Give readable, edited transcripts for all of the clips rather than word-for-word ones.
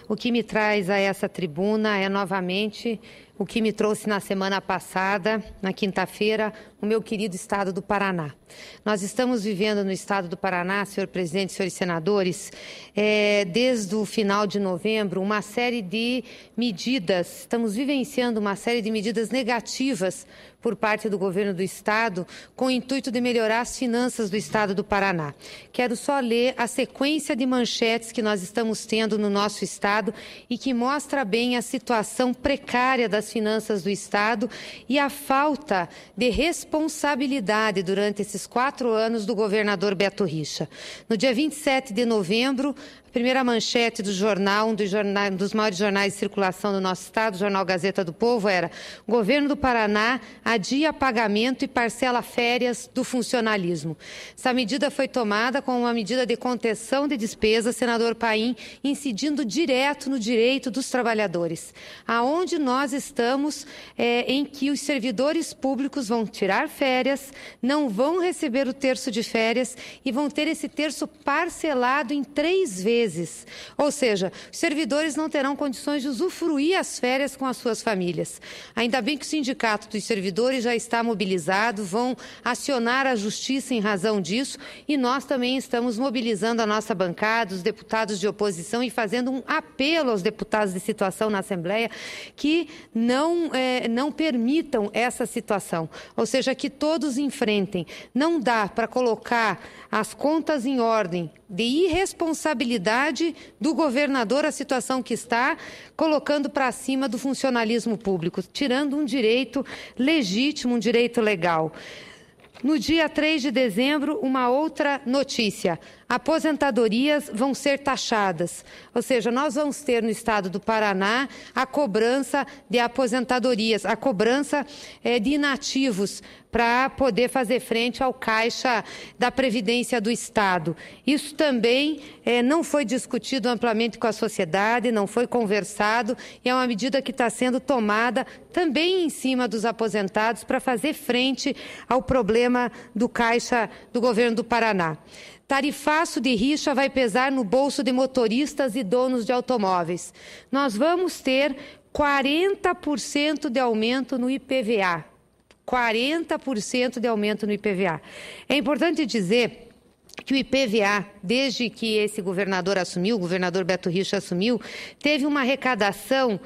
O que me traz a essa tribuna é novamente o que me trouxe na semana passada, na quinta-feira, o meu querido estado do Paraná. Nós estamos vivendo no estado do Paraná, senhor presidente, senhores senadores, desde o final de novembro, uma série de medidas, estamos vivenciando uma série de medidas negativas por parte do governo do estado, com o intuito de melhorar as finanças do estado do Paraná. Quero só ler a sequência de manchetes que nós estamos tendo no nosso estado e que mostra bem a situação precária das finanças do estado e a falta de responsabilidade durante esses 4 anos do governador Beto Richa. No dia 27 de novembro, a primeira manchete do jornal, um dos maiores jornais de circulação do nosso estado, o jornal Gazeta do Povo, era: governo do Paraná adia pagamento e parcela férias do funcionalismo. Essa medida foi tomada como uma medida de contenção de despesas, senador Paim, incidindo direto no direito dos trabalhadores. Aonde nós estamos em que os servidores públicos vão tirar férias, não vão receber o terço de férias e vão ter esse terço parcelado em 3 vezes. Ou seja, os servidores não terão condições de usufruir as férias com as suas famílias. Ainda bem que o Sindicato dos Servidores já está mobilizado, vão acionar a Justiça em razão disso e nós também estamos mobilizando a nossa bancada, os deputados de oposição e fazendo um apelo aos deputados de situação na Assembleia que não permitam essa situação, ou seja, que todos enfrentem. Não dá para colocar as contas em ordem de irresponsabilidade do governador, a situação que está, colocando para cima do funcionalismo público, tirando um direito legítimo, um direito legal. No dia 3 de dezembro, uma outra notícia: aposentadorias vão ser taxadas, ou seja, nós vamos ter no estado do Paraná a cobrança de aposentadorias, a cobrança de inativos para poder fazer frente ao caixa da Previdência do Estado. Isso também não foi discutido amplamente com a sociedade, não foi conversado, e é uma medida que está sendo tomada também em cima dos aposentados para fazer frente ao problema do caixa do governo do Paraná. Tarifaço de Richa vai pesar no bolso de motoristas e donos de automóveis. Nós vamos ter 40% de aumento no IPVA. 40% de aumento no IPVA. É importante dizer que o IPVA, desde que esse governador assumiu, o governador Beto Richa assumiu, teve uma arrecadação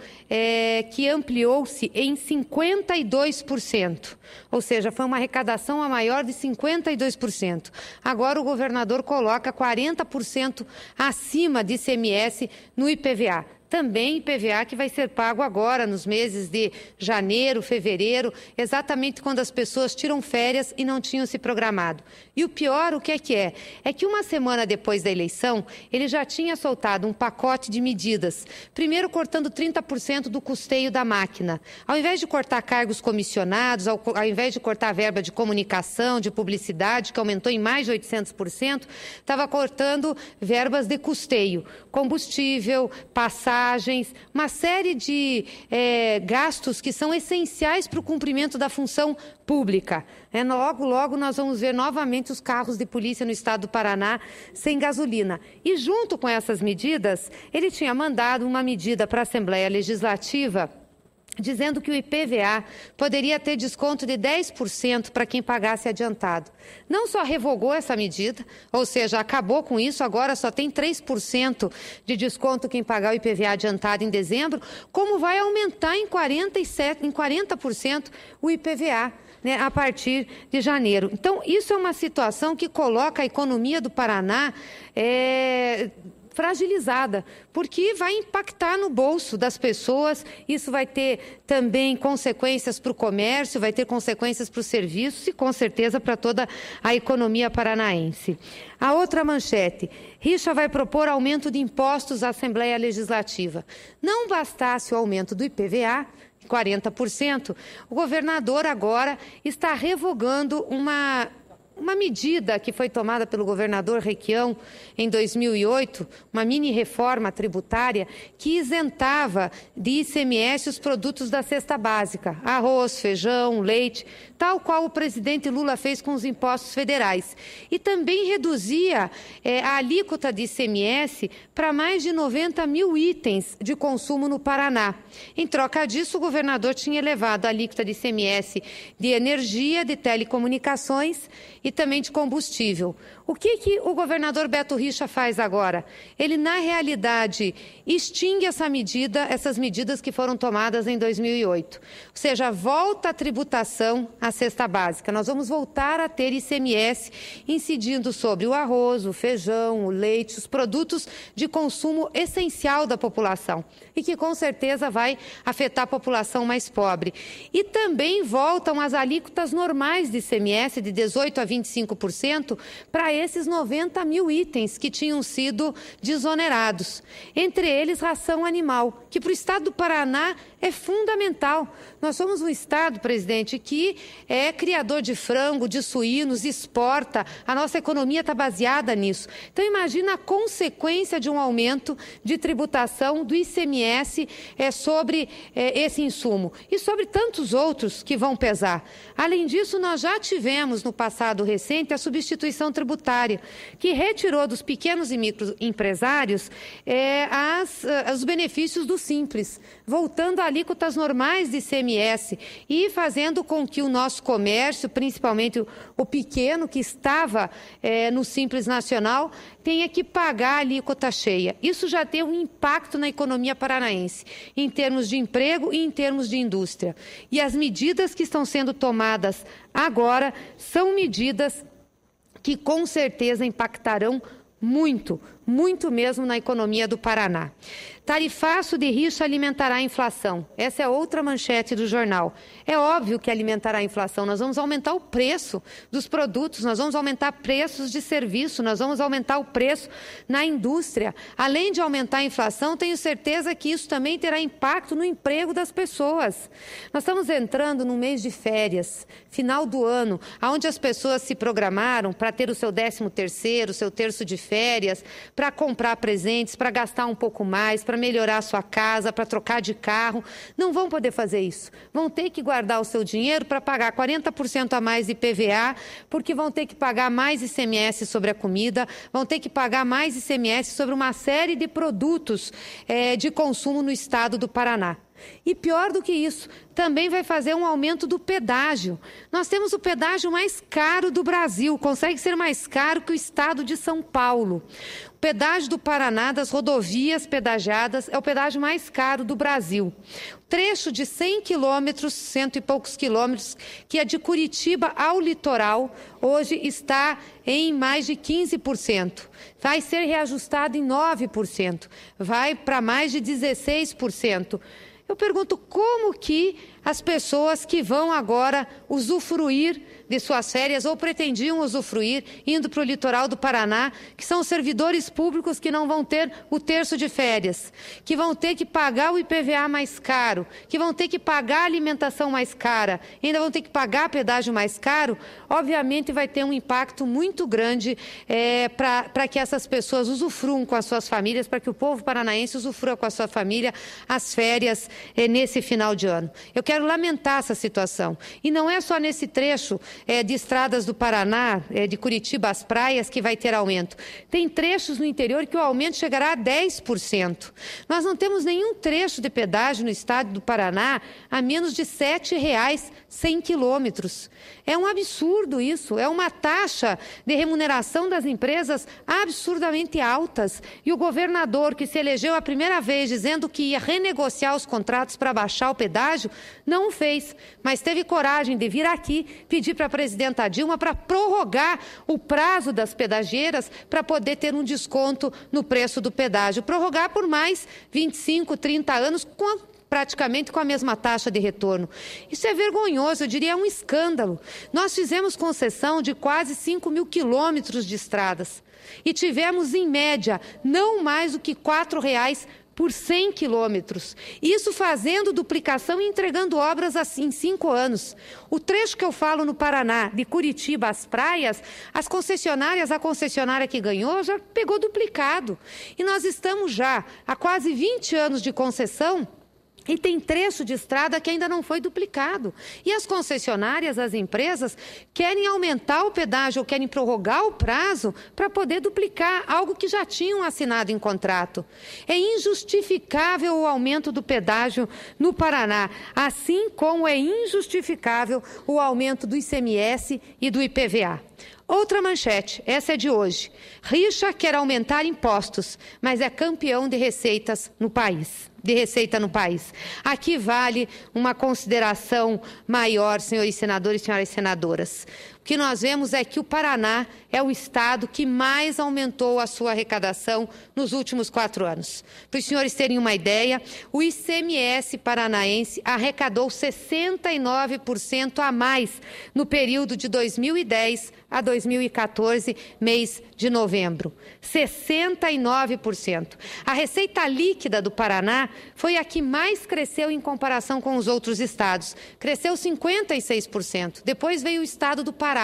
que ampliou-se em 52%. Ou seja, foi uma arrecadação a maior de 52%. Agora o governador coloca 40% acima de ICMS no IPVA. Também IPVA que vai ser pago agora, nos meses de janeiro, fevereiro, exatamente quando as pessoas tiram férias e não tinham se programado. E o pior, o que é que é? É que uma semana depois da eleição, ele já tinha soltado um pacote de medidas. Primeiro, cortando 30% do custeio da máquina. Ao invés de cortar cargos comissionados, ao invés de cortar a verba de comunicação, de publicidade, que aumentou em mais de 800%, estava cortando verbas de custeio, combustível, passagens, uma série de gastos que são essenciais para o cumprimento da função pública. Logo, logo nós vamos ver novamente os carros de polícia no estado do Paraná sem gasolina. E junto com essas medidas, ele tinha mandado uma medida para a Assembleia Legislativa dizendo que o IPVA poderia ter desconto de 10% para quem pagasse adiantado. Não só revogou essa medida, ou seja, acabou com isso, agora só tem 3% de desconto quem pagar o IPVA adiantado em dezembro, como vai aumentar em 40% o IPVA. A partir de janeiro. Então, isso é uma situação que coloca a economia do Paraná fragilizada, porque vai impactar no bolso das pessoas, isso vai ter também consequências para o comércio, vai ter consequências para os serviços e, com certeza, para toda a economia paranaense. A outra manchete: Richa vai propor aumento de impostos à Assembleia Legislativa. Não bastasse o aumento do IPVA, 40%, o governador agora está revogando uma medida que foi tomada pelo governador Requião em 2008, uma mini-reforma tributária que isentava de ICMS os produtos da cesta básica, arroz, feijão, leite, tal qual o presidente Lula fez com os impostos federais. E também reduzia a alíquota de ICMS para mais de 90 mil itens de consumo no Paraná. Em troca disso, o governador tinha elevado a alíquota de ICMS de energia, de telecomunicações e também de combustível. O que o governador Beto Richa faz agora? Ele, na realidade, extingue essas medidas que foram tomadas em 2008. Ou seja, volta a tributação à cesta básica. Nós vamos voltar a ter ICMS incidindo sobre o arroz, o feijão, o leite, os produtos de consumo essencial da população e que, com certeza, vai afetar a população mais pobre. E também voltam as alíquotas normais de ICMS de 18% a 25% para esses 90 mil itens que tinham sido desonerados. Entre eles, ração animal, que para o estado do Paraná é fundamental. Nós somos um estado, presidente, que é criador de frango, de suínos, exporta. A nossa economia está baseada nisso. Então, imagina a consequência de um aumento de tributação do ICMS sobre esse insumo e sobre tantos outros que vão pesar. Além disso, nós já tivemos no passado recente a substituição tributária, que retirou dos pequenos e microempresários os benefícios do Simples, voltando a alíquotas normais de ICMS e fazendo com que o nosso comércio, principalmente o pequeno que estava no Simples Nacional, tenha que pagar a alíquota cheia. Isso já tem um impacto na economia paranaense, em termos de emprego e em termos de indústria. E as medidas que estão sendo tomadas agora são medidas que com certeza impactarão muito mesmo na economia do Paraná. Tarifaço de Richa alimentará a inflação. Essa é outra manchete do jornal. É óbvio que alimentará a inflação. Nós vamos aumentar o preço dos produtos, nós vamos aumentar preços de serviço, nós vamos aumentar o preço na indústria. Além de aumentar a inflação, tenho certeza que isso também terá impacto no emprego das pessoas. Nós estamos entrando no mês de férias, final do ano, onde as pessoas se programaram para ter o seu 13º, o seu terço de férias, para comprar presentes, para gastar um pouco mais, para melhorar a sua casa, para trocar de carro. Não vão poder fazer isso. Vão ter que guardar o seu dinheiro para pagar 40% a mais de IPVA, porque vão ter que pagar mais ICMS sobre a comida, vão ter que pagar mais ICMS sobre uma série de produtos de consumo no estado do Paraná. E pior do que isso, também vai fazer um aumento do pedágio. Nós temos o pedágio mais caro do Brasil, consegue ser mais caro que o estado de São Paulo. O pedágio do Paraná, das rodovias pedagiadas, é o pedágio mais caro do Brasil. O trecho de 100 quilômetros, 100 e poucos quilômetros, que é de Curitiba ao litoral, hoje está em mais de 15%. Vai ser reajustado em 9%, vai para mais de 16%. Eu pergunto como que as pessoas que vão agora usufruir de suas férias ou pretendiam usufruir, indo para o litoral do Paraná, que são os servidores públicos que não vão ter o terço de férias, que vão ter que pagar o IPVA mais caro, que vão ter que pagar a alimentação mais cara, ainda vão ter que pagar pedágio mais caro, obviamente vai ter um impacto muito grande para que essas pessoas usufruam com as suas famílias, para que o povo paranaense usufrua com a sua família as férias nesse final de ano. Eu quero lamentar essa situação. E não é só nesse trecho de estradas do Paraná, de Curitiba às praias, que vai ter aumento. Tem trechos no interior que o aumento chegará a 10%. Nós não temos nenhum trecho de pedágio no estado do Paraná a menos de R$ 7,00 100 quilômetros. É um absurdo isso, é uma taxa de remuneração das empresas absurdamente altas. E o governador, que se elegeu a primeira vez dizendo que ia renegociar os contratos para baixar o pedágio, não o fez, mas teve coragem de vir aqui pedir para a presidenta Dilma para prorrogar o prazo das pedagieiras para poder ter um desconto no preço do pedágio. Prorrogar por mais 25, 30 anos, praticamente com a mesma taxa de retorno. Isso é vergonhoso, eu diria um escândalo. Nós fizemos concessão de quase 5.000 quilômetros de estradas e tivemos, em média, não mais do que R$ 4,00 por 100 quilômetros. Isso fazendo duplicação e entregando obras assim em 5 anos. O trecho que eu falo no Paraná, de Curitiba às praias, a concessionária que ganhou já pegou duplicado. E nós estamos já há quase 20 anos de concessão, e tem trecho de estrada que ainda não foi duplicado. E as concessionárias, as empresas, querem aumentar o pedágio ou querem prorrogar o prazo para poder duplicar algo que já tinham assinado em contrato. É injustificável o aumento do pedágio no Paraná, assim como é injustificável o aumento do ICMS e do IPVA. Outra manchete, essa é de hoje. Richa quer aumentar impostos, mas é campeão de receitas no país. Aqui vale uma consideração maior, senhores senadores e senhoras senadoras. O que nós vemos é que o Paraná é o estado que mais aumentou a sua arrecadação nos últimos 4 anos. Para os senhores terem uma ideia, o ICMS paranaense arrecadou 69% a mais no período de 2010 a 2014, mês de novembro. 69%. A receita líquida do Paraná foi a que mais cresceu em comparação com os outros estados. Cresceu 56%. Depois veio o estado do Pará.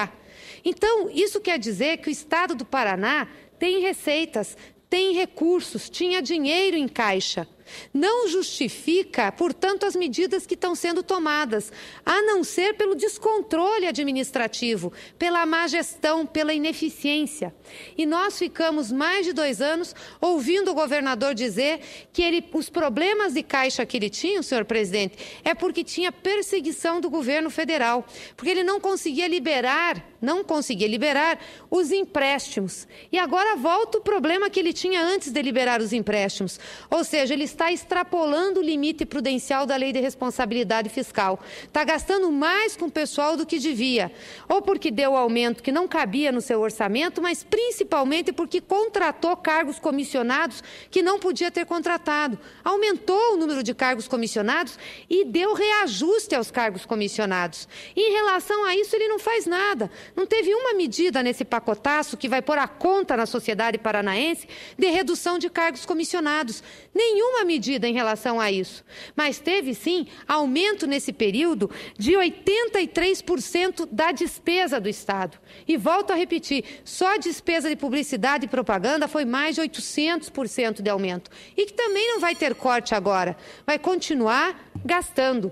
Então, isso quer dizer que o estado do Paraná tem receitas, tem recursos, tinha dinheiro em caixa. Não justifica, portanto, as medidas que estão sendo tomadas, a não ser pelo descontrole administrativo, pela má gestão, pela ineficiência. E nós ficamos mais de 2 anos ouvindo o governador dizer que os problemas de caixa que ele tinha, senhor presidente, é porque tinha perseguição do governo federal, porque ele não conseguia liberar os empréstimos. E agora volta o problema que ele tinha antes de liberar os empréstimos, ou seja, ele está extrapolando o limite prudencial da Lei de Responsabilidade Fiscal. Está gastando mais com o pessoal do que devia, ou porque deu aumento que não cabia no seu orçamento, mas principalmente porque contratou cargos comissionados que não podia ter contratado. Aumentou o número de cargos comissionados e deu reajuste aos cargos comissionados. E em relação a isso, ele não faz nada. Não teve uma medida nesse pacotaço que vai pôr a conta na sociedade paranaense de redução de cargos comissionados. Nenhuma medida em relação a isso. Mas teve, sim, aumento nesse período de 83% da despesa do Estado. E volto a repetir, só a despesa de publicidade e propaganda foi mais de 800% de aumento. E que também não vai ter corte agora. Vai continuar gastando.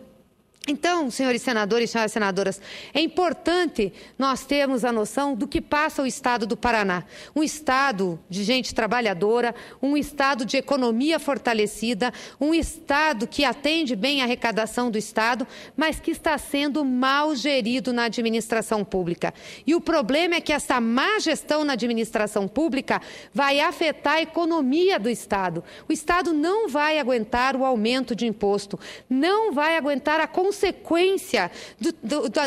Então, senhores senadores e senhoras senadoras, é importante nós termos a noção do que passa o estado do Paraná. Um estado de gente trabalhadora, um estado de economia fortalecida, um estado que atende bem a arrecadação do estado, mas que está sendo mal gerido na administração pública. E o problema é que essa má gestão na administração pública vai afetar a economia do estado. O estado não vai aguentar o aumento de imposto, não vai aguentar a consequência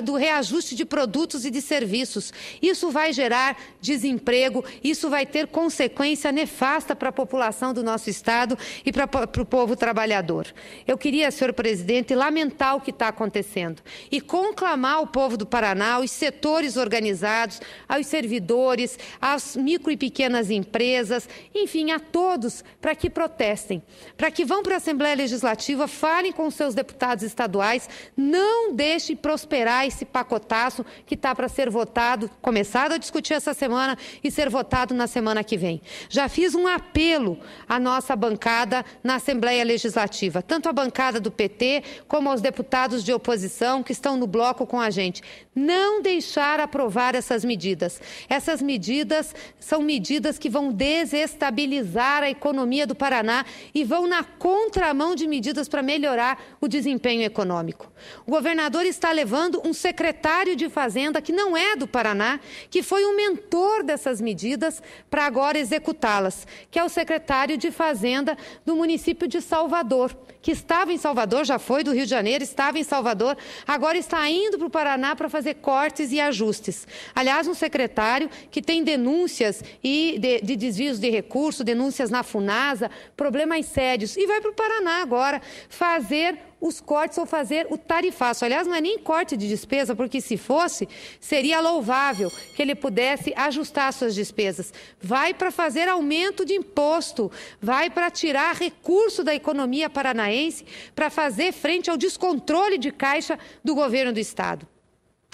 do reajuste de produtos e de serviços. Isso vai gerar desemprego, isso vai ter consequência nefasta para a população do nosso estado e para o povo trabalhador. Eu queria, senhor presidente, lamentar o que está acontecendo e conclamar o povo do Paraná, os setores organizados, aos servidores, às micro e pequenas empresas, enfim, a todos, para que protestem, para que vão para a Assembleia Legislativa, falem com os seus deputados estaduais, não deixe prosperar esse pacotaço que está para ser votado, começado a discutir essa semana e ser votado na semana que vem. Já fiz um apelo à nossa bancada na Assembleia Legislativa, tanto a bancada do PT como aos deputados de oposição que estão no bloco com a gente. Não deixar aprovar essas medidas. Essas medidas são medidas que vão desestabilizar a economia do Paraná e vão na contramão de medidas para melhorar o desempenho econômico. O governador está levando um secretário de Fazenda que não é do Paraná, que foi um mentor dessas medidas para agora executá-las, que é o secretário de Fazenda do município de Salvador, que estava em Salvador, já foi do Rio de Janeiro, estava em Salvador, agora está indo para o Paraná para fazer cortes e ajustes. Aliás, um secretário que tem denúncias de desvios de recursos, denúncias na Funasa, problemas sérios, e vai para o Paraná agora fazer os cortes ou fazer o tarifaço. Aliás, não é nem corte de despesa, porque se fosse, seria louvável que ele pudesse ajustar suas despesas. Vai para fazer aumento de imposto, vai para tirar recurso da economia paranaense para fazer frente ao descontrole de caixa do governo do Estado.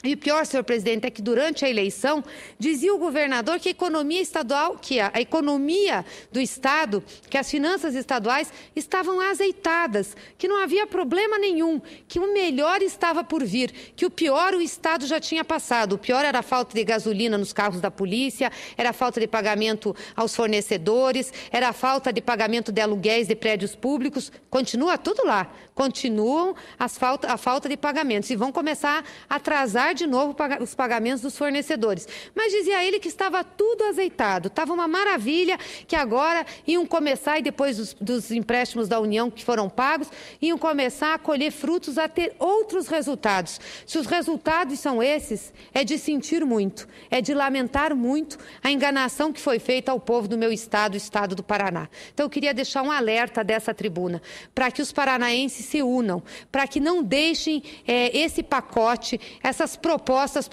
E o pior, senhor presidente, é que durante a eleição dizia o governador que a economia estadual, que a economia do Estado, que as finanças estaduais estavam azeitadas, que não havia problema nenhum, que o melhor estava por vir, que o pior o Estado já tinha passado. O pior era a falta de gasolina nos carros da polícia, era a falta de pagamento aos fornecedores, era a falta de pagamento de aluguéis de prédios públicos. Continua tudo lá. Continuam a falta de pagamentos e vão começar a atrasar de novo os pagamentos dos fornecedores. Mas dizia ele que estava tudo azeitado, estava uma maravilha, que agora iam começar, e depois dos empréstimos da União que foram pagos, iam começar a colher frutos, a ter outros resultados. Se os resultados são esses, é de sentir muito, é de lamentar muito a enganação que foi feita ao povo do meu estado, o estado do Paraná. Então eu queria deixar um alerta dessa tribuna, para que os paranaenses se unam, para que não deixem esse pacote, essas propostas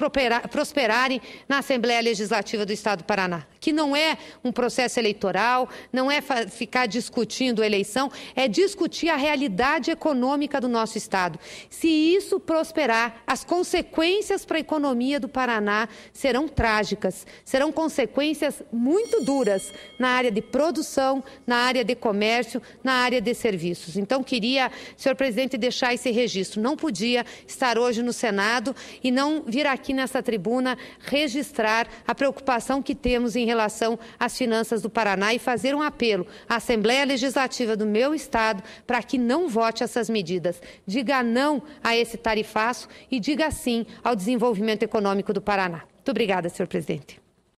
prosperarem na Assembleia Legislativa do Estado do Paraná, que não é um processo eleitoral, não é ficar discutindo eleição, é discutir a realidade econômica do nosso Estado. Se isso prosperar, as consequências para a economia do Paraná serão trágicas, serão consequências muito duras na área de produção, na área de comércio, na área de serviços. Então, queria, senhor presidente, deixar esse registro. Não podia estar hoje no Senado e não vir aqui nessa tribuna registrar a preocupação que temos em relação às finanças do Paraná e fazer um apelo à Assembleia Legislativa do meu estado para que não vote essas medidas. Diga não a esse tarifaço e diga sim ao desenvolvimento econômico do Paraná. Muito obrigada, senhor presidente.